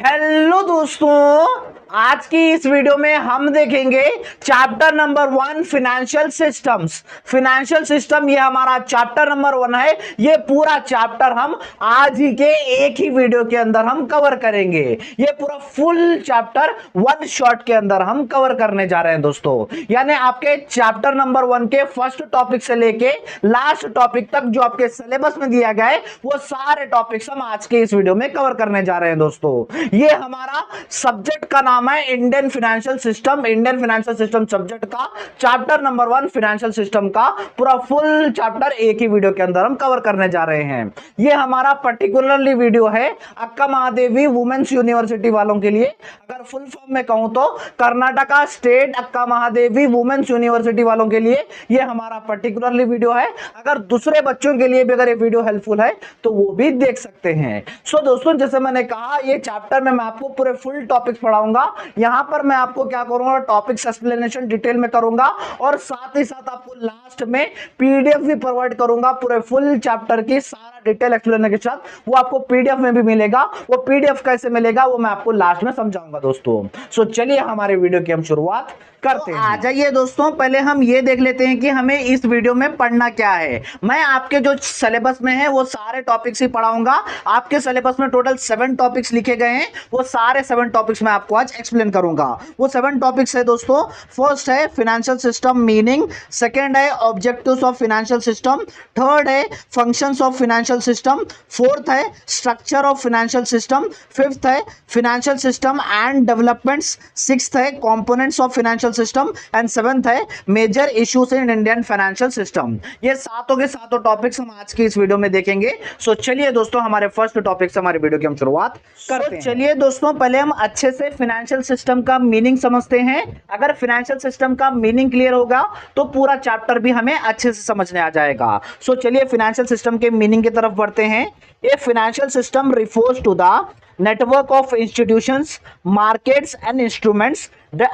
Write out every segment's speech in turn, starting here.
Hello दोस्तों, आज की इस वीडियो में हम देखेंगे chapter number 1 financial systems. Financial system ये हमारा चैप्टर नंबर 1 है। ये पूरा चैप्टर हम आज ही के एक ही वीडियो के अंदर हम कवर करेंगे। ये पूरा फुल चैप्टर वन शॉट के अंदर हम कवर करने जा रहे हैं दोस्तों। यानी आपके चैप्टर नंबर 1 के फर्स्ट टॉपिक से लेके लास्ट टॉपिक तक जो आपके सिलेबस में दिया गया है वो सारे टॉपिक्स हम आज के इस वीडियो में कवर करने जा रहे हैं दोस्तों। ये हमारा सब्जेक्ट का नाम है Indian financial system. Indian financial system subject का चैप्टर नंबर 1 फाइनेंशियल सिस्टम का पूरा फुल चैप्टर एक ही वीडियो के अंदर हम कवर करने जा रहे हैं। ये हमारा पर्टिकुलरली वीडियो है अक्का महादेवी वुमेन्स यूनिवर्सिटी वालों के लिए। अगर फुल फॉर्म में कहूं तो कर्नाटका स्टेट अक्का महादेवी वुमेन्स यूनिवर्सिटी वालों के लिए ये हमारा पर्टिकुलरली वीडियो है। अगर दूसरे बच्चों के लिए भी अगर ये वीडियो हेल्पफुल है तो वो भी देख सकते हैं। सो दोस्तों, जैसे मैंने कहा ये चैप्टर में मैं आपको पूरे फुल टॉपिक्स पढ़ाऊंगा। यहां पर मैं आपको क्या करूंगा, टॉपिक्स एक्सप्लेनेशन डिटेल में करूंगा और साथ ही साथ आपको लास्ट में पीडीएफ भी प्रोवाइड करूंगा पूरे फुल चैप्टर की सारा डिटेल एक्सप्लेनेशन के साथ। वो आपको पीडीएफ में भी मिलेगा। वो पीडीएफ कैसे मिलेगा वो मैं आपको लास्ट में समझाऊंगा दोस्तों। सो चलिए हमारे वीडियो की हम शुरुआत करते हैं। आ जाइए दोस्तों, पहले हम ये देख लेते हैं कि हमें इस वीडियो में पढ़ना क्या है। मैं आपके जो सिलेबस में है वो सारे टॉपिक्स ही पढ़ाऊंगा। आपके सिलेबस में टोटल 7 टॉपिक्स लिखे गए हैं। वो सारे 7 टॉपिक्स मैं आपको आज एक्सप्लेन करूंगा। वो 7 टॉपिक्स है दोस्तों। फर्स्ट है फाइनेंशियल सिस्टम मीनिंग, सेकंड है objectives of financial system, third है functions of financial system, fourth है structure of financial system, fifth है financial system and developments, sixth है components of financial system and seventh है major issues in Indian financial system. ये सातों के सातों topics हम आज की इस वीडियो में देखेंगे। सो चलिए दोस्तों, हमारे फर्स्ट टॉपिक से हमारे वीडियो की हम शुरुआत करते हैं। चलिए दोस्तों, पहले हम अच्छे से फाइनेंशियल सिस्टम का मीनिंग समझते हैं। अगर फाइनेंशियल सिस्टम का मीनिंग क्लियर होगा तो पूरा चैप्टर भी हमें अच्छे से समझने आ जाएगा। सो चलिए फाइनेंशियल सिस्टम के मीनिंग की तरफ बढ़ते हैं। ये financial system refers to the network of institutions, markets and instruments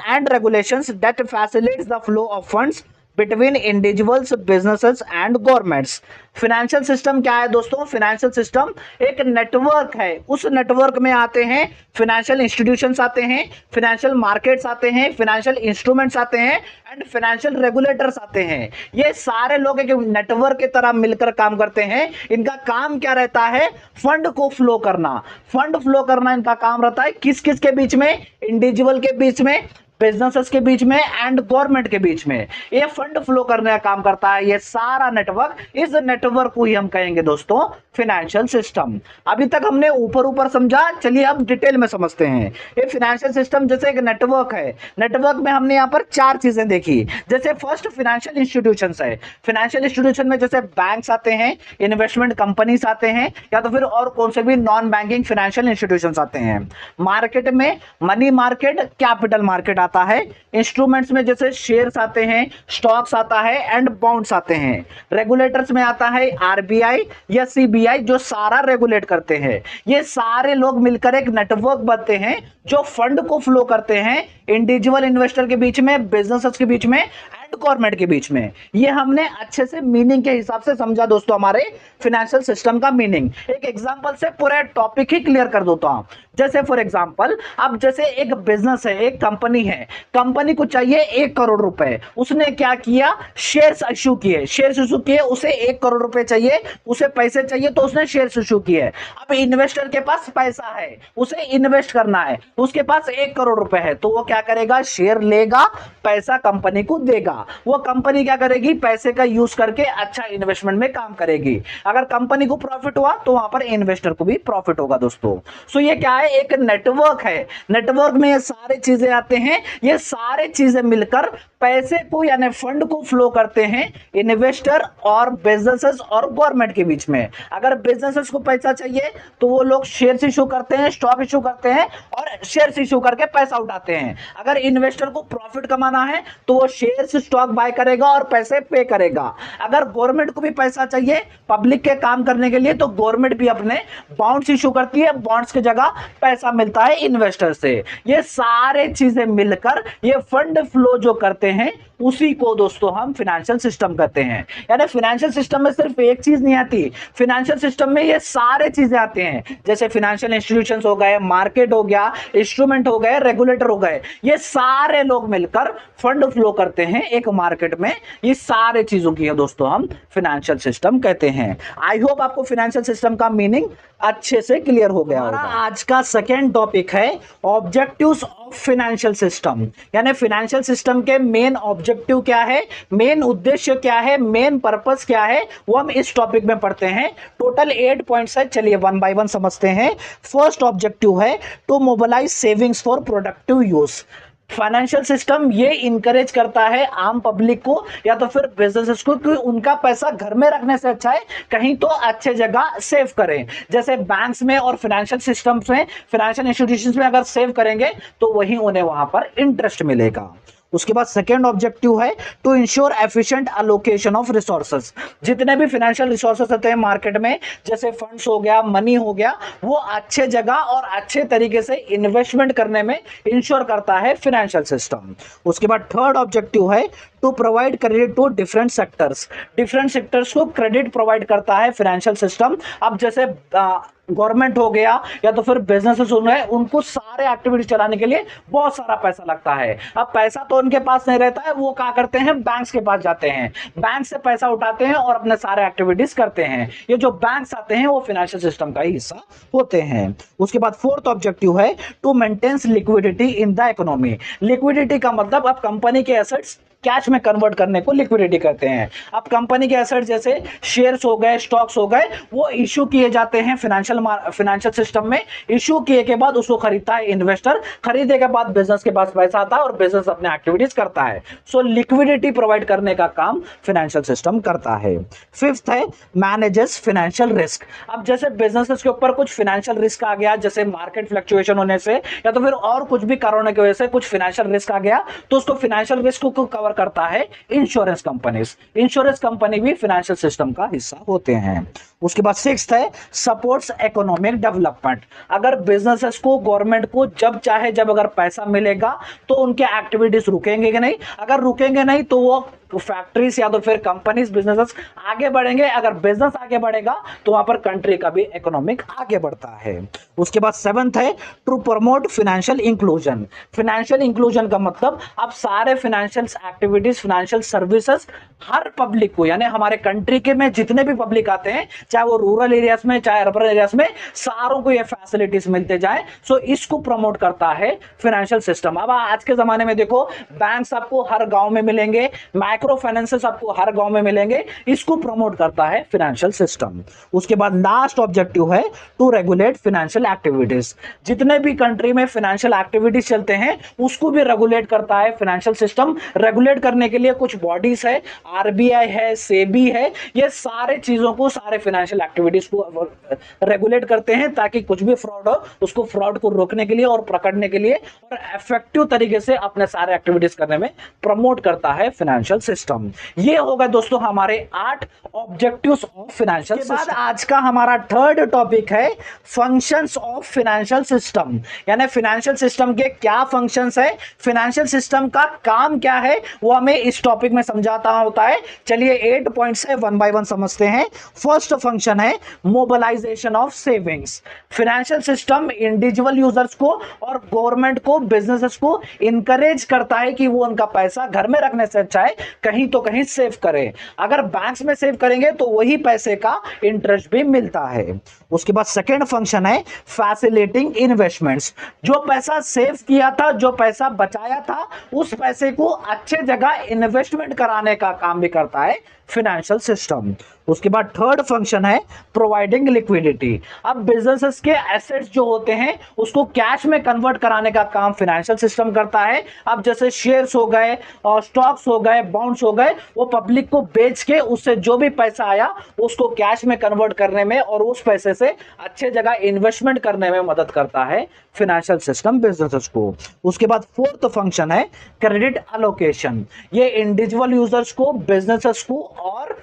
and regulations that facilitates the flow of funds between individuals, businesses and governments। Financial system क्या है दोस्तों? फाइनेंशियल सिस्टम एक नेटवर्क है। उस नेटवर्क में आते हैं फाइनेंशियल इंस्टीट्यूशंस आते हैं, फाइनेंशियल मार्केट्स आते हैं, फाइनेंशियल इंस्ट्रूमेंट्स आते हैं एंड फाइनेंशियल रेगुलेटर्स आते हैं। ये सारे लोग एक नेटवर्क की तरह मिलकर काम करते हैं। इनका काम क्या रहता है? फंड को फ्लो करना। फंड फ्लो करना इनका काम रहता है। किस किस के बीच में? इंडिविजुअल के बीच में, बिजनेसेस के बीच में एंड गवर्नमेंट के बीच में। ये फंड फ्लो करने का काम करता है ये सारा नेटवर्क। इस नेटवर्क को ही हम कहेंगे दोस्तों फाइनेंशियल सिस्टम। अभी तक हमने ऊपर ऊपर समझा, चलिए अब डिटेल में समझते हैं। ये फाइनेंशियल सिस्टम जैसे एक नेटवर्क है। नेटवर्क में हमने यहाँ पर 4 चीजें देखी। जैसे फर्स्ट फाइनेंशियल इंस्टीट्यूशंस है। फाइनेंशियल इंस्टीट्यूशन में जैसे बैंक्स आते हैं, इन्वेस्टमेंट कंपनीज आते हैं, या तो फिर और कौन से भी नॉन बैंकिंग फाइनेंशियल इंस्टीट्यूशंस आते हैं। मार्केट में मनी मार्केट, कैपिटल मार्केट आता है। इंस्ट्रूमेंट्स में जैसे शेयर्स आते हैं, स्टॉक्स आता है एंड बॉन्ड्स आते हैं। रेगुलेटर्स में आता है आरबीआई या सीबीआई जो सारा रेगुलेट करते हैं। ये सारे लोग मिलकर एक नेटवर्क बनते हैं जो फंड को फ्लो करते हैं इंडिविजुअल इन्वेस्टर के बीच में, बिजनेसेस के बीच में एंड गवर्नमेंट के बीच में। ये हमने अच्छे से मीनिंग के हिसाब से समझा दोस्तों हमारे फाइनेंशियल सिस्टम का मीनिंग। एक एग्जांपल से पूरा टॉपिक ही क्लियर कर देता हूं। जैसे फॉर एग्जांपल, अब जैसे एक बिजनेस है, एक कंपनी है। कंपनी को चाहिए 1 करोड़ रुपए। उसने क्या किया? शेयर्स इशू किए। शेयर्स इशू किए, उसे 1 करोड़ रुपए चाहिए, उसे पैसे चाहिए तो उसने शेयर्स इशू किए। अब इन्वेस्टर के पास पैसा है, उसे इन्वेस्ट करना है, उसके पास 1 करोड़ रुपए है, तो वो क्या करेगा? शेयर लेगा, पैसा कंपनी को देगा। वो कंपनी क्या करेगी? पैसे का यूज करके अच्छा इन्वेस्टमेंट में काम करेगी। अगर कंपनी को प्रॉफिट हुआ तो वहां पर इन्वेस्टर को भी प्रॉफिट होगा दोस्तों। सो ये क्या है? एक नेटवर्क है। नेटवर्क में ये सारे चीजें आते हैं। ये सारे चीजें मिलकर पैसे को यानी फंड को फ्लो करते हैं इन्वेस्टर और बिजनेसेस और गवर्नमेंट के बीच में। अगर बिजनेसेस को पैसा चाहिए तो वो लोग शेयर्स इशू करते हैं, स्टॉक इशू करते हैं और शेयर्स इशू करके पैसा उठाते हैं। अगर इन्वेस्टर को प्रॉफिट कमाना है तो वो शेयर्स स्टॉक बाय करेगा और पैसे पे करेगा। अगर गवर्नमेंट को भी पैसा चाहिए पब्लिक के काम करने के लिए तो गवर्नमेंट भी अपने बॉन्ड्स इशू करती है। बॉन्ड्स की जगह पैसा मिलता है इन्वेस्टर से। ये सारे चीजें मिलकर ये फंड फ्लो जो करते हैं उसी को दोस्तों हम फाइनेंशियल सिस्टम कहते हैं। यानी फाइनेंशियल सिस्टम में सिर्फ एक चीज नहीं आती, फाइनेंशियल सिस्टम में ये सारे चीजें आते हैं, जैसे फाइनेंशियल इंस्टीट्यूशंस हो गए, मार्केट हो गया, इंस्ट्रूमेंट हो गए, रेगुलेटर हो गए, ये सारे लोग मिलकर फंड फ्लो करते हैं एक मार्केट में। ये सारे चीजों की है दोस्तों हम फाइनेंशियल सिस्टम कहते हैं। आई होप आपको फाइनेंशियल सिस्टम का मीनिंग अच्छे से क्लियर हो गया होगा। आज का सेकेंड टॉपिक है ऑब्जेक्टिव्स ऑफ फाइनेंशियल सिस्टम। यानी फाइनेंशियल सिस्टम के मेन ऑब्जेक्टिव क्या है, मेन उद्देश्य क्या है, मेन पर्पस क्या है, वो हम इस टॉपिक में पढ़ते हैं। टोटल 8 पॉइंट्स है, चलिए वन बाय वन समझते हैं। फर्स्ट ऑब्जेक्टिव है to mobilize savings for productive use. Financial system ये इंकरेज करता है आम पब्लिक को या तो फिर बिजनेसेस को कि उनका पैसा घर में रखने से अच्छा है कहीं तो अच्छे जगह सेव करें। जैसे बैंक्स में और फाइनेंशियल सिस्टम्स में, फाइनेंशियल इंस्टीट्यूशंस में अगर सेव करेंगे तो वहीं उन्हें वहां पर इंटरेस्ट मिलेगा। उसके बाद सेकेंड ऑब्जेक्टिव है to ensure efficient allocation of resources. जितने भी फाइनेंशियल रिसोर्सेज होते हैं मार्केट में, जैसे फंड्स हो गया, मनी हो गया, वो अच्छे जगह और अच्छे तरीके से इन्वेस्टमेंट करने में इंश्योर करता है फाइनेंशियल सिस्टम। उसके बाद थर्ड ऑब्जेक्टिव है to provide credit to different sectors. Different sectors को क्रेडिट प्रोवाइड करता है फाइनेंशियल सिस्टम। अब जैसे गवर्नमेंट हो गया या तो फिर बिजनेसेस हो गए, उनको सारे एक्टिविटी चलाने के लिए बहुत सारा पैसा लगता है। अब पैसा तो उनके पास नहीं रहता है, वो क्या करते हैं, बैंक्स के पास जाते हैं, बैंक से पैसा उठाते हैं और अपने सारे एक्टिविटीज करते हैं। ये जो बैंक्स आते हैं वो फाइनेंशियल सिस्टम का ही हिस्सा होते हैं। उसके बाद फोर्थ ऑब्जेक्टिव है to maintain liquidity in the economy. Liquidity का मतलब अब कंपनी के एसेट्स कैश में कन्वर्ट करने को लिक्विडिटी कहते हैं। अब कंपनी के एसेट जैसे शेयर्स हो गए, स्टॉक्स हो गए, वो इश्यू किए जाते हैं फाइनेंशियल सिस्टम में। इश्यू किए के बाद उसको खरीदता है इन्वेस्टर, खरीदे के बाद बिजनेस के पास पैसा आता है और बिजनेस अपने एक्टिविटीज करता है। सो लिक्विडिटी प्रोवाइड करने का काम फाइनेंशियल सिस्टम करता है। फिफ्थ है मैनेजेस फाइनेंशियल रिस्क। अब जैसे बिजनेसेस के ऊपर कुछ फाइनेंशियल रिस्क आ गया, जैसे मार्केट फ्लक्चुएशन होने से या तो फिर और कुछ भी कारणों की वजह से कुछ फाइनेंशियल रिस्क आ गया, तो उसको फाइनेंशियल रिस्क को कवर करता है इंश्योरेंस कंपनीज। इंश्योरेंस कंपनी भी फाइनेंशियल सिस्टम का हिस्सा होते हैं। उसके बाद सिक्स्थ है सपोर्ट्स इकोनॉमिक डेवलपमेंट। अगर बिजनेसेस को, गवर्नमेंट को जब चाहे जब अगर पैसा मिलेगा तो उनके एक्टिविटीज रुकेंगे कि नहीं, अगर रुकेंगे नहीं तो वो फैक्ट्रीज या तो फिर कंपनीज, बिजनेसेस आगे बढ़ेंगे। अगर बिजनेस आगे बढ़ेगा तो वहां पर कंट्री का भी इकोनॉमिक आगे बढ़ता है। उसके बाद सेवंथ है to promote financial inclusion. Financial inclusion का मतलब अब सारे फाइनेंशियल एक्टिविटीज, फाइनेंशियल सर्विसेज हर पब्लिक को, यानी हमारे कंट्री के में जितने भी पब्लिक आते हैं, चाहे वो रूरल एरियाज में चाहे अर्बन एरियाज में, सारों को ये फैसिलिटीज मिलते जाए। सो इसको प्रमोट करता है फाइनेंशियल सिस्टम। अब आज के जमाने में देखो, बैंक्स आपको हर गांव में मिलेंगे, माइक्रो फाइनेंसेस आपको हर गांव में मिलेंगे, इसको प्रमोट करता है फाइनेंशियल सिस्टम। उसके बाद लास्ट ऑब्जेक्टिव है टू रेगुलेट फाइनेंशियल एक्टिविटीज। जितने भी कंट्री में फाइनेंशियल एक्टिविटीज चलते हैं उसको भी रेगुलेट करता है फाइनेंशियल सिस्टम। रेगुलेट करने के लिए कुछ बॉडीज है, आरबीआई है, सेबी है, ये सारे चीजों को, सारे फाइनेंशियल एक्टिविटीज को रेगुलेट करते हैं ताकि कुछ भी फ्रॉड हो उसको, फ्रॉड को रोकने के लिए और पकड़ने के लिए और इफेक्टिव तरीके से अपने सारे एक्टिविटीज करने में प्रमोट करता है फाइनेंशियल सिस्टम। ये होगा दोस्तों हमारे 8 ऑब्जेक्टिव्स ऑफ फाइनेंशियल सिस्टम। आज का हमारा थर्ड टॉपिक है फंक्शंस ऑफ फाइनेंशियल सिस्टम। यानी फाइनेंशियल सिस्टम के क्या फंक्शंस है, फाइनेंशियल सिस्टम का काम क्या है, वो हमें इस टॉपिक में समझाता होता है। चलिए 8 पॉइंट्स है, वन बाय वन समझते हैं। फर्स्ट फंक्शन है mobilisation of savings. Financial system individual users को और गवर्नमेंट को, बिजनेसेस को इंकरेज करता है कि वो उनका पैसा घर में रखने से अच्छा है कहीं तो कहीं सेव करें। अगर बैंक्स में सेव करेंगे तो वही पैसे का इंटरेस्ट भी मिलता है। उसके बाद सेकेंड फंक्शन है फैसिलिटेटिंग इन्वेस्टमेंट्स। जो पैसा सेव किया था, जो पैसा बचाया था, उस पैसे को अच्छे जगह इन्वेस्टमेंट कराने का काम भी करता है फाइनेंशियल सिस्टम। उसके बाद थर्ड फंक्शन है प्रोवाइडिंग लिक्विडिटी। अब बिजनेसेस के एसेट्स जो होते हैं उसको कैश में कन्वर्ट कराने का काम फाइनेंशियल सिस्टम करता है। अब जैसे शेयर्स हो गए और स्टॉक्स हो गए, बॉन्ड्स हो गए, वो पब्लिक को बेच के उससे जो भी पैसा आया उसको कैश में कन्वर्ट करने में और उस पैसे से अच्छे जगह इन्वेस्टमेंट करने में मदद करता है फाइनेंशियल सिस्टम बिजनेसेस को। उसके बाद फोर्थ फंक्शन है क्रेडिट एलोकेशन। ये इंडिविजुअल यूजर्स को, बिजनेसेस को और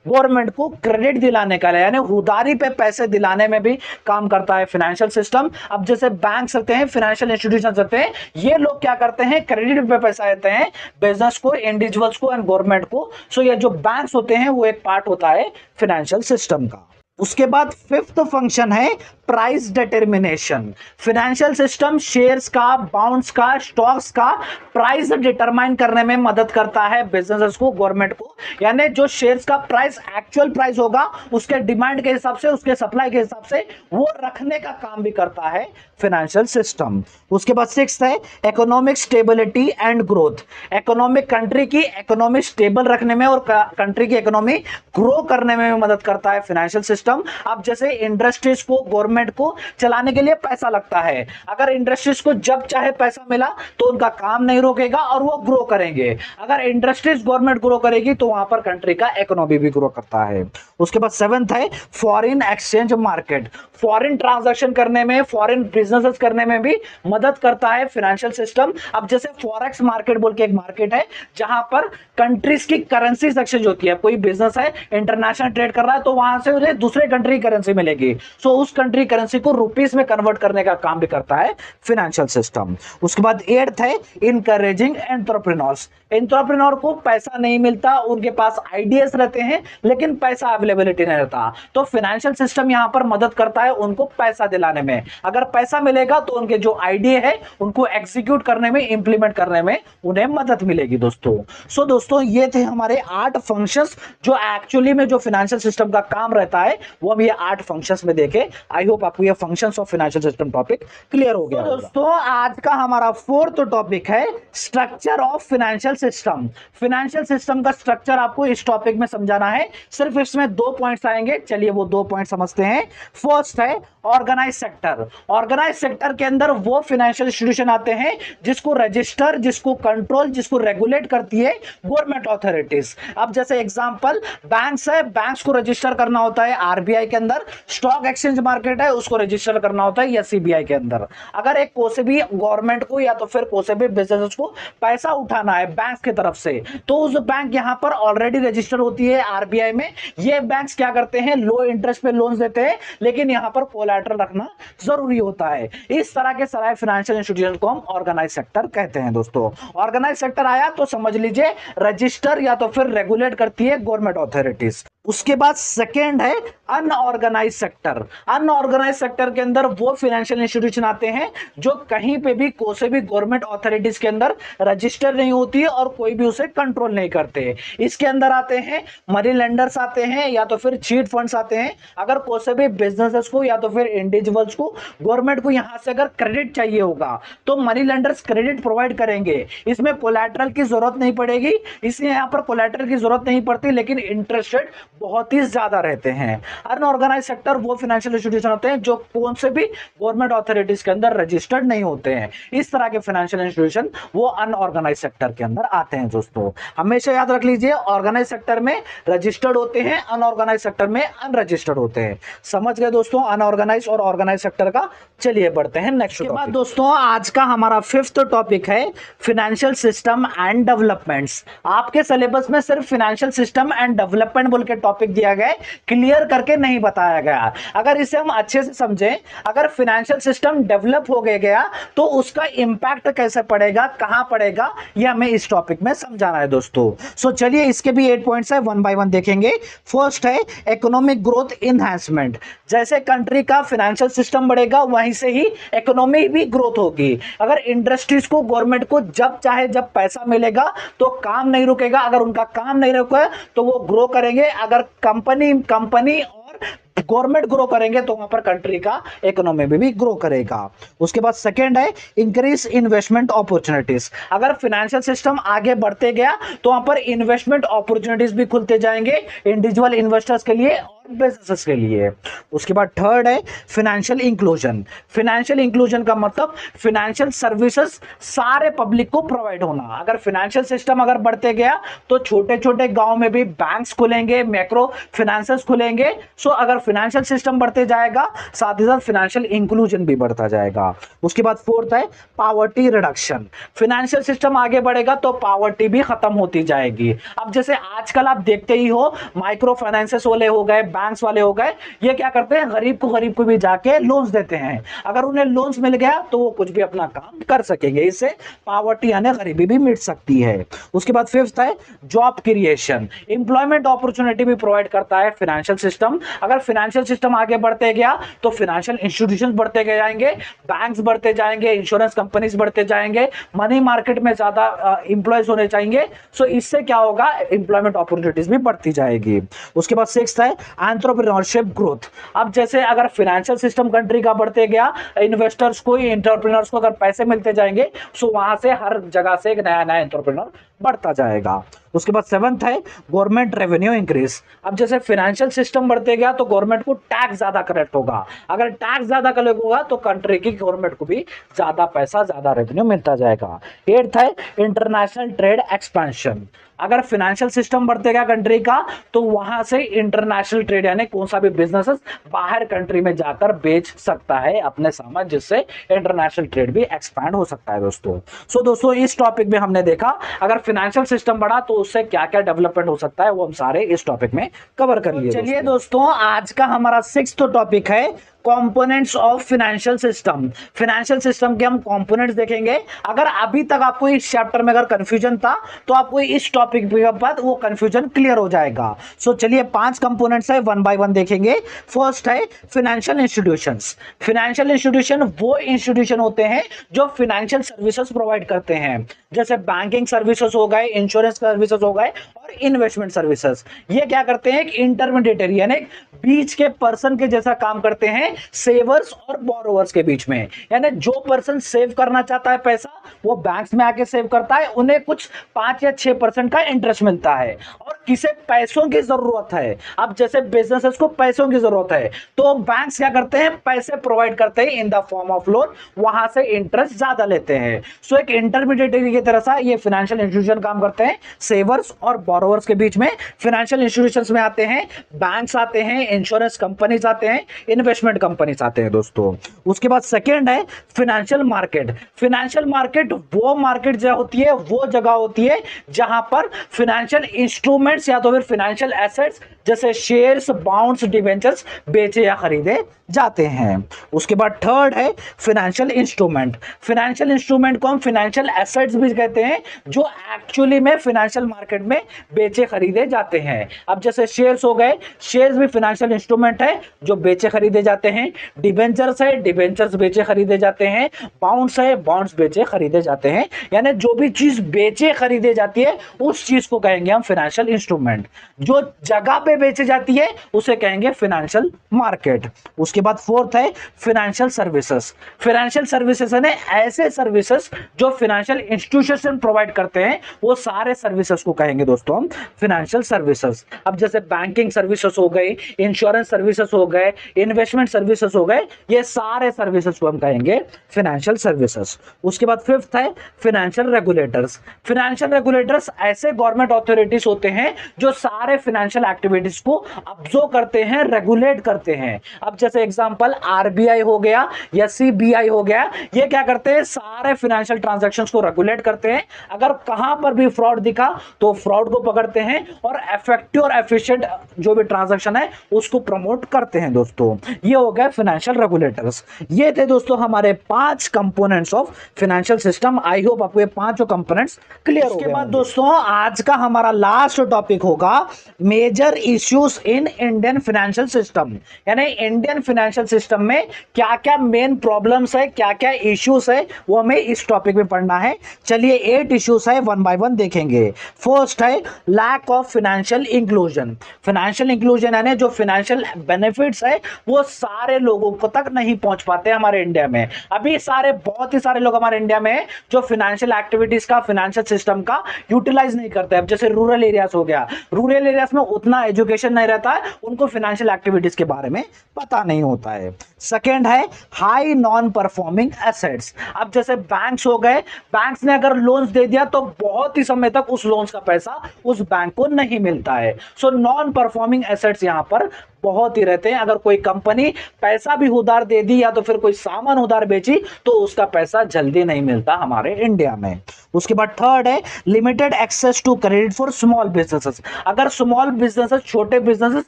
गवर्नमेंट को क्रेडिट दिलाने का, यानी उधारी पे पैसे दिलाने में भी काम करता है फाइनेंशियल सिस्टम। अब जैसे बैंक्स होते हैं, फाइनेंशियल इंस्टीट्यूशंस होते हैं, ये लोग क्या करते हैं, क्रेडिट पे पैसा देते हैं बिजनेस को, इंडिविजुअल्स को एंड गवर्नमेंट को। सो ये जो बैंक्स होते हैं वो एक पार्ट होता है फाइनेंशियल सिस्टम का। उसके बाद फिफ्थ फंक्शन है price determination. Financial system shares का, बॉन्ड्स का, स्टॉक्स का प्राइस डिटरमाइन करने में मदद करता है बिजनेसेस को, गवर्नमेंट को। यानी जो शेयर्स का प्राइस एक्चुअल प्राइस होगा उसके डिमांड के हिसाब से, उसके सप्लाई के हिसाब से वो रखने का काम भी करता है फाइनेंशियल सिस्टम। उसके बाद सिक्स्थ है economic stability and growth. Economic, country की इकोनॉमी स्टेबल रखने में और कंट्री की इकोनॉमी ग्रो करने में मदद करता है फाइनेंशियल सिस्टम। अब जैसे इंडस्ट्रीज को, गवर्नमेंट को चलाने के लिए पैसा लगता है, अगर इंडस्ट्रीज को जब चाहे पैसा मिला तो उनका काम नहीं रोकेगा और वो ग्रो करेंगे। अगर इंडस्ट्रीज, गवर्नमेंट ग्रो करेगी तो वहां पर कंट्री का इकोनॉमी भी ग्रो करता है। उसके बाद सेवेंथ है foreign exchange market. Foreign transaction करने में, फॉरेन बिजनेसेस करने में भी मदद करता है फाइनेंशियल सिस्टम। अब जैसे फॉरेक्स मार्केट बोल के एक मार्केट है जहां पर कंट्रीज की करेंसी एक्सचेंज होती है। कोई बिजनेस है, इंटरनेशनल ट्रेड कर रहा है, तो वहां से उसे दूसरे कंट्री की करेंसी मिलेगी, सो उस कंट्री करेंसी को रुपीस में कन्वर्ट करने का काम भी करता है फाइनेंशियल सिस्टम। उसके बाद एट्थ है इनकरेजिंग एंटरप्रेन्योर्स। एंटरप्रेन्योर को पैसा नहीं मिलता, उनके पास आइडियाज रहते हैं लेकिन पैसा अवेलेबिलिटी नहीं रहता, तो फाइनेंशियल सिस्टम यहां पर मदद करता है उनको पैसा दिलाने में। अगर पैसा मिलेगा तो उनके जो आइडिया है उनको एग्जीक्यूट करने में, इंप्लीमेंट करने में उन्हें मदद मिलेगी दोस्तों। सो दोस्तों ये थे हमारे 8 फंक्शंस जो एक्चुअली में जो फाइनेंशियल सिस्टम का काम रहता है, वो हम ये 8 फंक्शंस में देखे। आई होप आपको ये functions of financial system topic clear हो गया। तो दोस्तों आज का हमारा 4th टॉपिक है structure of financial system. Financial system का स्ट्रक्चर आपको इस टॉपिक में समझाना है। सिर्फ इसमें 2 पॉइंट्स आएंगे, चलिए वो 2 पॉइंट समझते हैं। फर्स्ट है ऑर्गेनाइज सेक्टर। ऑर्गेनाइज सेक्टर के अंदर वो फाइनेंशियल इंस्टीट्यूशन आते हैं जिसको रजिस्टर, जिसको कंट्रोल, जिसको रेगुलेट करती है गवर्नमेंट अथॉरिटीज। अब जैसे एग्जांपल बैंक्स है, बैंक्स को रजिस्टर करना होता है आरबीआई के अंदर। स्टॉक एक्सचेंज मार्केट है, उसको रजिस्टर करना होता है एससीबीआई के अंदर। अगर एक को से भी गवर्नमेंट को या तो फिर को से भी बिजनेस को पैसा उठाना है बैंक की तरफ से, तो उस बैंक यहां पर ऑलरेडी रजिस्टर होती है आरबीआई में। ये बैंक्स क्या करते हैं, लो इंटरेस्ट पे लोन्स देते हैं, लेकिन यहां पर कोलैटरल रखना जरूरी होता है। इस तरह के सारे फाइनेंशियल इंस्टीट्यूशन को हम ऑर्गेनाइज सेक्टर कहते हैं दोस्तों। ऑर्गेनाइज सेक्टर आया तो समझ लीजिए रजिस्टर या तो फिर रेगुलेट करती है गवर्नमेंट अथॉरिटीज। उसके बाद सेकेंड है अनऑर्गेनाइज सेक्टर। अनऑर्गेनाइज सेक्टर के अंदर वो फाइनेंशियल इंस्टीट्यूशन आते हैं जो कहीं पे भी कोई से भी गवर्नमेंट अथॉरिटीज के अंदर रजिस्टर नहीं होती है और कोई भी उसे कंट्रोल नहीं करते। इसके अंदर आते हैं मनी लेंडर्स आते हैं या तो फिर चीट फंड्स आते हैं। अगर कोई से भी बिजनेसेस को या तो फिर इंडिविजुअल्स को, गवर्नमेंट को यहां से अगर क्रेडिट चाहिए होगा तो मनी लेंडर्स क्रेडिट प्रोवाइड करेंगे। इसमें कोलैटरल की जरूरत नहीं पड़ेगी, इसलिए यहां पर कोलैटरल की जरूरत नहीं पड़ती, लेकिन इंटरेस्ट रेट बहुत ही ज्यादा रहते हैं। अनऑर्गेनाइज सेक्टर वो फाइनेंशियल इंस्टीट्यूशन होते हैं जो कौन से भी गवर्नमेंट अथॉरिटीज के अंदर रजिस्टर्ड नहीं होते हैं। इस तरह के फाइनेंशियल इंस्टीट्यूशन वो अनऑर्गेनाइज सेक्टर के अंदर आते हैं दोस्तों। हमेशा याद रख लीजिए, ऑर्गेनाइज सेक्टर में रजिस्टर्ड होते हैं, अनऑर्गेनाइज सेक्टर में अनरजिस्टर्ड होते हैं। समझ गए दोस्तों अनऑर्गेनाइज और ऑर्गेनाइज सेक्टर का। चलिए बढ़ते हैं नेक्स्ट के बाद दोस्तों। आज का हमारा 5th टॉपिक है फाइनेंशियल सिस्टम एंड डेवलपमेंट्स। आपके सिलेबस में सिर्फ फाइनेंशियल सिस्टम एंड डेवलपमेंट बोल के टॉपिक दिया गया है, क्लियर करके नहीं बताया गया। अगर इसे हम अच्छे से समझें, अगर फाइनेंशियल सिस्टम डेवलप हो गया तो उसका इंपैक्ट कैसे पड़ेगा, कहां पड़ेगा, यह हमें इस टॉपिक में समझाना है दोस्तों। सो चलिए इसके भी 8 पॉइंट्स है, 1 बाय 1 देखेंगे। फर्स्ट है इकोनॉमिक ग्रोथ इनहैंसमेंट। जैसे कंट्री का फाइनेंशियल सिस्टम बढ़ेगा वहीं से ही इकोनॉमी भी ग्रोथ होगी। अगर इंडस्ट्रीज को, गवर्नमेंट को जब चाहे जब पैसा मिलेगा तो काम नहीं रुकेगा, अगर उनका काम नहीं रुका तो वो ग्रो करेंगे। अगर कंपनी और गवर्नमेंट ग्रो करेंगे तो वहां पर कंट्री का इकोनॉमी भी ग्रो करेगा। उसके बाद सेकंड है इंक्रीज इन्वेस्टमेंट अपॉर्चुनिटीज। अगर फाइनेंशियल सिस्टम आगे बढ़ते गया तो वहां पर इन्वेस्टमेंट अपॉर्चुनिटीज भी खुलते जाएंगे इंडिविजुअल इन्वेस्टर्स के लिए और बिजनेसेस के लिए। उसके बाद थर्ड है फाइनेंशियल इंक्लूजन। फाइनेंशियल इंक्लूजन का मतलब फाइनेंशियल सर्विसेज सारे पब्लिक को प्रोवाइड होना। अगर फाइनेंशियल सिस्टम अगर बढ़ते गया तो छोटे छोटे गांव में भी बैंक्स खुलेंगे, मैक्रो फाइनेंसेस खुलेंगे। सो अगर फाइनेंशियल सिस्टम बढ़ते जाएगा साथ ही साथ फाइनेंशियल इंक्लूजन भी बढ़ता जाएगा। उसके बाद फोर्थ है पॉवर्टी रिडक्शन। फाइनेंशियल सिस्टम आगे बढ़ेगा तो पॉवर्टी भी खत्म होती जाएगी। अब जैसे आजकल आप देखते ही हो माइक्रो फाइनेंसेस वाले हो गए, बैंक्स वाले हो गए, ये क्या करते हैं गरीब को भी जाके लोन्स देते हैं। अगर उन्हें लोन्स मिल गया तो वो कुछ भी अपना काम कर सकेंगे, इससे पॉवर्टी यानी गरीबी भी मिट सकती है। उसके बाद फिफ्थ है जॉब क्रिएशन। एम्प्लॉयमेंट अपॉर्चुनिटी भी प्रोवाइड करता है फाइनेंशियल सिस्टम। अगर फाइनेंशियल सिस्टम आगे बढ़ते गया तो फाइनेंशियल इंस्टीट्यूशंस बढ़ते जाएंगे, बैंक्स बढ़ते जाएंगे, इंश्योरेंस कंपनीज बढ़ते जाएंगे, मनी मार्केट में ज्यादा एम्प्लॉयज होने चाहिए। सो इससे क्या होगा, एम्प्लॉयमेंट अपॉर्चुनिटीज भी बढ़ती जाएगी। उसके बाद सिक्स्थ है एंटरप्रेन्योरशिप ग्रोथ। अब जैसे अगर फाइनेंशियल सिस्टम कंट्री का बढ़ते गया, इन्वेस्टर्स को, एंटरप्रेन्योर्स को अगर पैसे मिलते जाएंगे सो वहां से हर जगह से एक नया नया एंटरप्रेन्योर बढ़ता जाएगा। उसके बाद सेवंथ है गवर्नमेंट रेवेन्यू इंक्रीज। अब जैसे फाइनेंशियल सिस्टम बढ़ते गया तो गवर्नमेंट को टैक्स ज्यादा कलेक्ट होगा। अगर टैक्स ज्यादा कलेक्ट होगा तो कंट्री की गवर्नमेंट को भी ज्यादा पैसा, ज्यादा रेवेन्यू मिलता जाएगा। एट्थ है इंटरनेशनल ट्रेड एक्सपेंशन। अगर फाइनेंशियल सिस्टम बढ़ते गया कंट्री का तो वहां से इंटरनेशनल ट्रेड यानी कौन सा भी बिजनेस बाहर कंट्री में जाकर बेच सकता है अपने सामान, जिससे इंटरनेशनल ट्रेड भी एक्सपैंड हो सकता है दोस्तों। सो दोस्तों इस टॉपिक में हमने देखा अगर फाइनेंशियल सिस्टम बढ़ा तो उससे क्या क्या डेवलपमेंट हो सकता है वो हम सारे इस टॉपिक में कवर कर लिए। चलिए दोस्तों आज का हमारा सिक्स्थ टॉपिक है components of financial system. Financial system के हम कंपोनेंट्स देखेंगे। अगर अभी तक आपको इस चैप्टर में अगर कंफ्यूजन था तो आपको इस टॉपिक के बाद वो कंफ्यूजन क्लियर हो जाएगा। सो चलिए 5 कंपोनेंट्स है, वन बाय वन देखेंगे। फर्स्ट है फाइनेंशियल इंस्टीट्यूशंस। फाइनेंशियल इंस्टीट्यूशन वो इंस्टीट्यूशन होते हैं जो फाइनेंशियल सर्विसेज प्रोवाइड करते हैं, जैसे बैंकिंग सर्विसेज हो गए, इंश्योरेंस सर्विसेज हो गए और इन्वेस्टमेंट सर्विसेज। ये क्या करते हैं, एक इंटरमीडिएटरी यानी बीच के पर्सन के जैसा काम करते हैं सेवर्स और बोरोवर्स के बीच में। यानी जो पर्सन सेव करना चाहता है पैसा वो बैंक्स में आके सेव करता है, उन्हें कुछ 5 या 6% का इंटरेस्ट मिलता है। और किसे पैसों की जरूरत है, अब जैसे बिजनेसेस को पैसों की जरूरत है तो बैंक्स क्या करते हैं, पैसे प्रोवाइड करते हैं in the form of loan, वहां से इंटरेस्ट ज्यादा लेते हैं। सो एक इंटरमीडिएटरी की तरह सा ये फाइनेंशियल इंस्टीट्यूशन काम करते हैं सेवर्स और बोरोवर्स के बीच में। फाइनेंशियल इंस्टीट्यूशंस में आते हैं बैंक्स आते हैं, इंश्योरेंस कंपनीज आते हैं, इन्वेस्टमेंट कंपनीज आते हैं दोस्तों। उसके बाद सेकंड है फाइनेंशियल मार्केट। फाइनेंशियल मार्केट वो मार्केट जो होती है, वो जगह होती है जहां पर फाइनेंशियल इंस्ट्रूमेंट्स या तो फिर फाइनेंशियल एसेट्स जैसे शेयर्स, बॉन्ड्स, डिबेंचर्स बेचे या खरीदे जाते हैं। उसके बाद थर्ड है फाइनेंशियल इंस्ट्रूमेंट। फाइनेंशियल इंस्ट्रूमेंट को हम फाइनेंशियल एसेट्स भी कहते हैं जो एक्चुअली में फाइनेंशियल मार्केट में बेचे खरीदे जाते हैं। अब जैसे शेयर्स हो गए, शेयर्स भी फाइनेंशियल इंस्ट्रूमेंट है जो बेचे खरीदे जाते हैं। डिबेंचर्स है, डिबेंचर्स बेचे खरीदे जाते हैं। बॉन्ड्स है, बॉन्ड्स बेचे खरीदे जाते हैं। यानी जो भी चीज बेचे खरीदे जाती है उस चीज को कहेंगे हम फाइनेंशियल इंस्ट्रूमेंट। जो जगह पे बेची जाती है उसे कहेंगे फाइनेंशियल मार्केट। उसके बाद फोर्थ है फाइनेंशियल सर्विसेज। फाइनेंशियल सर्विसेज यानी ऐसे सर्विसेज जो फाइनेंशियल इंस्टीट्यूशन प्रोवाइड करते हैं वो सारे सर्विसेज को कहेंगे दोस्तों हम फाइनेंशियल सर्विसेज। अब जैसे बैंकिंग सर्विसेज हो गई, इंश्योरेंस सर्विसेज हो गए, इन्वेस्टमेंट सर्विसेज हो गए, ये सारे सर्विसेज को हम कहेंगे फाइनेंशियल सर्विसेज। उसके बाद फिफ्थ है फाइनेंशियल रेगुलेटर्स। फाइनेंशियल रेगुलेटर्स ऐसे गवर्नमेंट अथॉरिटीज होते हैं जो सारे फाइनेंशियल एक्टिविटीज को ऑब्जर्व करते हैं, रेगुलेट करते हैं। अब जैसे एग्जांपल आरबीआई हो गया या सीबीआई हो गया, ये क्या करते हैं, सारे फाइनेंशियल ट्रांजैक्शंस को रेगुलेट करते हैं। अगर कहां पर भी फ्रॉड दिखा तो फ्रॉड को पकड़ते हैं और इफेक्टिव और एफिशिएंट जो भी ट्रांजैक्शन है उसको प्रमोट करते हैं दोस्तों। ये हो गए फाइनेंशियल रेगुलेटर्स। ये थे दोस्तों हमारे 5 components of financial system. I hope आपको ये 5 कंपोनेंट्स क्लियर हो गए। उसके बाद दोस्तों आज का हमारा लास्ट टॉपिक होगा major issues in Indian financial system. यानी इंडियन फाइनेंशियल सिस्टम में क्या क्या मेन प्रॉब्लम्स है, क्या क्या इश्यूज है, वो हमें इस टॉपिक में पढ़ना है। चलिए 8 इश्यूज है, वन बाय वन देखेंगे। फर्स्ट है lack of financial inclusion. Financial inclusion यानी जो फाइनेंशियल बेनिफिट्स है वो सारे लोगों को तक नहीं पहुंच पाते हमारे इंडिया में। अभी सारे बहुत ही सारे लोग हमारे इंडिया में जो फाइनेंशियल एक्टिविटीज का, फाइनेंशियल सिस्टम का यूटिलाइज नहीं करते। अब जैसे रूरल एरियाज हो गया, रूरल एरियाज में उतना एजुकेशन नहीं रहता है, उनको फाइनेंशियल एक्टिविटीज के बारे में पता नहीं होता है। सेकेंड है हाई नॉन परफॉर्मिंग एसेट्स। अब जैसे बैंक्स हो गए, बैंक्स ने अगर लोन्स दे दिया तो बहुत ही समय तक उस लोन्स का पैसा उस बैंक को नहीं मिलता है। सो नॉन परफॉर्मिंग एसेट्स यहां पर बहुत ही रहते हैं। अगर कोई कंपनी पैसा भी उधार दे दी या तो फिर कोई सामान उधार बेची तो उसका पैसा जल्दी नहीं मिलता हमारे इंडिया में। उसके बाद थर्ड है limited access to credit for small businesses. अगर स्मॉल बिजनेसेस, छोटे बिजनेसेस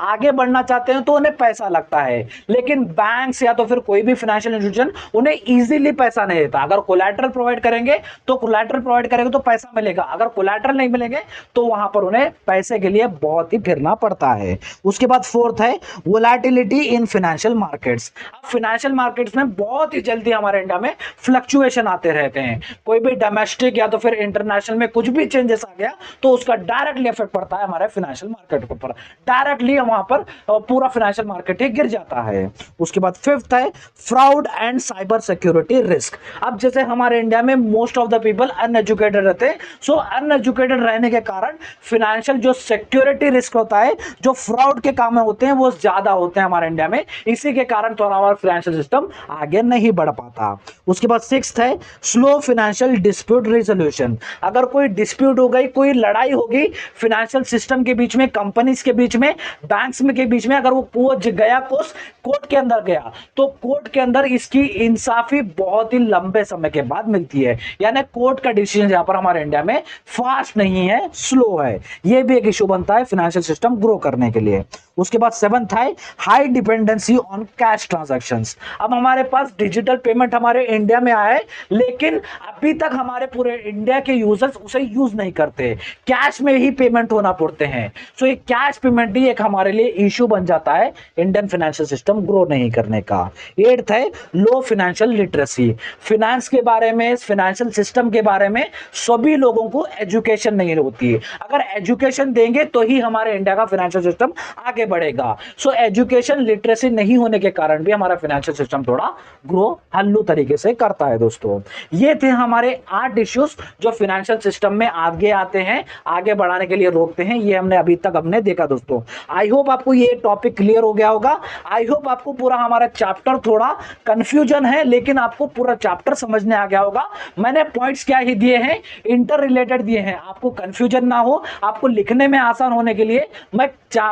आगे बढ़ना चाहते हैं तो उन्हें पैसा लगता है, लेकिन बैंक्स या तो फिर कोई भी फाइनेंशियल इंस्टीट्यूशन उन्हें इजीली पैसा नहीं देता। अगर कोलैटरल प्रोवाइड करेंगे तो पैसा मिलेगा, अगर कोलैटरल नहीं मिलेंगे तो वहां पर उन्हें पैसे के लिए बहुत ही फिरना पड़ता है। उसके बाद फोर्थ है वोलेटिलिटी इन फाइनेंशियल मार्केट्स। अब फाइनेंशियल मार्केट्स में बहुत ही जल्दी हमारे इंडिया में फ्लक्चुएशन आते रहते हैं। कोई भी डोमेस्टिक या तो फिर इंटरनेशनल में कुछ भी चेंजेस आ गया तो उसका डायरेक्टली इफेक्ट पड़ता है हमारे फाइनेंशियल मार्केट के ऊपर, डायरेक्टली वहां पर पूरा फाइनेंशियल मार्केट ही गिर जाता है। उसके बाद फिफ्थ है fraud and cyber security risk. अब जैसे हमारे इंडिया में most of the people uneducated रहते हैं, सो अनएजुकेटेड रहने के कारण फाइनेंशियल जो सिक्योरिटी रिस्क होता है, जो फ्रॉड के काम होते हैं वो ज्यादा होते हैं हमारे इंडिया में। इसी के कारण तो हमारा फाइनेंशियल सिस्टम आगे नहीं बढ़ पाता। उसके बाद सिक्स्थ है स्लो फाइनेंशियल डिस्प्यूट रेजोल्यूशन। अगर कोई डिस्प्यूट हो गई, कोई लड़ाई होगी फाइनेंशियल सिस्टम के बीच में, कंपनीज के बीच में, बैंक्स में के बीच में, अगर वो पहुंच गया कोर्ट के अंदर गया तो कोर्ट के अंदर इसकी इंसाफी बहुत ही लंबे समय के बाद मिलती है। यानी कोर्ट का डिसीजन यहां पर हमारे इंडिया में फास्ट नहीं है, स्लो है। यह भी एक इशू बनता है फाइनेंशियल सिस्टम ग्रो करने के लिए। उसके बाद सेवंथ है high dependency on cash transactions. अब हमारे पास डिजिटल पेमेंट हमारे इंडिया में आया है, लेकिन अभी तक हमारे पूरे इंडिया के यूजर्स उसे यूज नहीं करते, कैश में ही पेमेंट होना पड़ते हैं। सो ये कैश पेमेंट ही एक हमारे लिए इशू बन जाता है इंडियन फाइनेंशियल सिस्टम ग्रो नहीं करने का। एट्थ है लो फाइनेंशियल लिटरेसी। फाइनेंस के बारे में, फाइनेंशियल सिस्टम के बारे में सभी लोगों को एजुकेशन नहीं होती है। अगर एजुकेशन देंगे तो ही हमारे इंडिया का फाइनेंशियल सिस्टम आगे बढ़ेगा। सो एजुकेशन लिटरेसी नहीं होने के कारण भी हमारा फाइनेंशियल सिस्टम थोड़ा ग्रो हल्लू तरीके से करता है। दोस्तों ये थे हमारे 8 इश्यूज जो फाइनेंशियल सिस्टम में आगे आते हैं, आगे बढ़ाने के लिए रोकते हैं। ये हमने अभी तक देखा। दोस्तों आई होप आपको ये टॉपिक क्लियर हो गया होगा। आई होप आपको पूरा हमारा चैप्टर, थोड़ा कंफ्यूजन है लेकिन आपको पूरा चैप्टर समझने आ गया होगा। मैंने पॉइंट्स क्या ही दिए हैं, इंटर रिलेटेड दिए हैं, आपको कंफ्यूजन ना हो, आपको लिखने में आसान होने के लिए मैं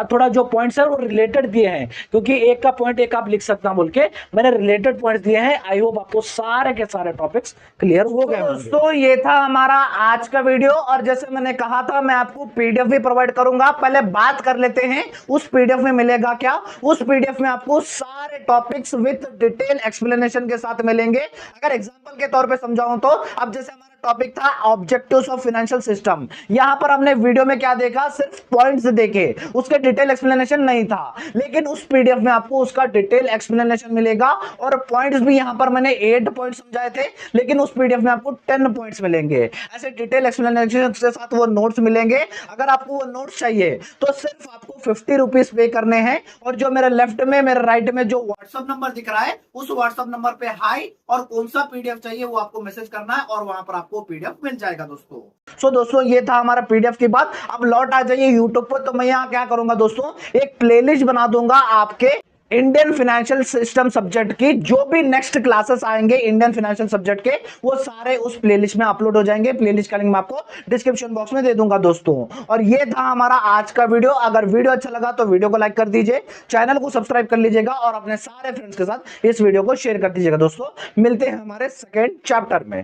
थोड़ा जो पॉइंट्स है वो रिलेटेड दिए हैं, क्योंकि एक का पॉइंट एक आप लिख सकता बोल के मैंने रिलेटेड पॉइंट्स दिए हैं। आई होप आपको सारे के सारे टॉपिक्स क्लियर हो गए। दोस्तों ये था हमारा आज का वीडियो, और जैसे मैंने कहा था मैं आपको पीडीएफ भी प्रोवाइड करूंगा। पहले बात कर लेते हैं उस पीडीएफ में मिलेगा क्या। उस पीडीएफ में आपको सारे टॉपिक्स विद डिटेल एक्सप्लेनेशन के साथ मिलेंगे। अगर एग्जांपल के तौर पे समझाऊं तो अब जैसे हमारा टॉपिक था ऑब्जेक्टिव्स ऑफ फाइनेंशियल सिस्टम, यहां पर हमने वीडियो में क्या देखा, सिर्फ पॉइंट्स देखे, उसके डिटेल एक्सप्लेनेशन नहीं था। लेकिन उस पीडीएफ में आपको उसका डिटेल एक्सप्लेनेशन मिलेगा, और पॉइंट्स भी यहां पर मैंने 8 पॉइंट्स समझाए थे, लेकिन उस पीडीएफ में आपको 10 पॉइंट्स मिलेंगे। ऐसे डिटेल एक्सप्लेनेशन के साथ वो नोट्स मिलेंगे। अगर आपको वो नोट्स चाहिए तो सिर्फ आपको 50 रुपीज पे करने हैं, और जो मेरे लेफ्ट में, मेरे राइट में जो व्हाट्सएप नंबर दिख रहा है उस व्हाट्सएप नंबर पे हाई और कौन सा पीडीएफ चाहिए वो आपको मैसेज करना है, और वहां पर आपको पीडीएफ मिल जाएगा। दोस्तों दोस्तों ये था हमारा पीडीएफ की बात। अब लौट आ जाइए यूट्यूब पर, तो मैं यहाँ क्या करूंगा दोस्तों, एक प्लेलिस्ट बना दूंगा आपके इंडियन फाइनेंशियल सिस्टम सब्जेक्ट की। जो भी नेक्स्ट क्लासेस आएंगे इंडियन फाइनेंशियल सब्जेक्ट के, वो सारे उस प्लेलिस्ट में अपलोड हो जाएंगे। प्लेलिस्ट का लिंक मैं आपको डिस्क्रिप्शन बॉक्स में दे दूंगा दोस्तों। और ये था हमारा आज का वीडियो। अगर वीडियो अच्छा लगा तो वीडियो को लाइक कर दीजिए, चैनल को सब्सक्राइब कर लीजिएगा, और अपने सारे फ्रेंड्स के साथ इस वीडियो को शेयर कर दीजिएगा। दोस्तों मिलते हैं हमारे सेकेंड चैप्टर में।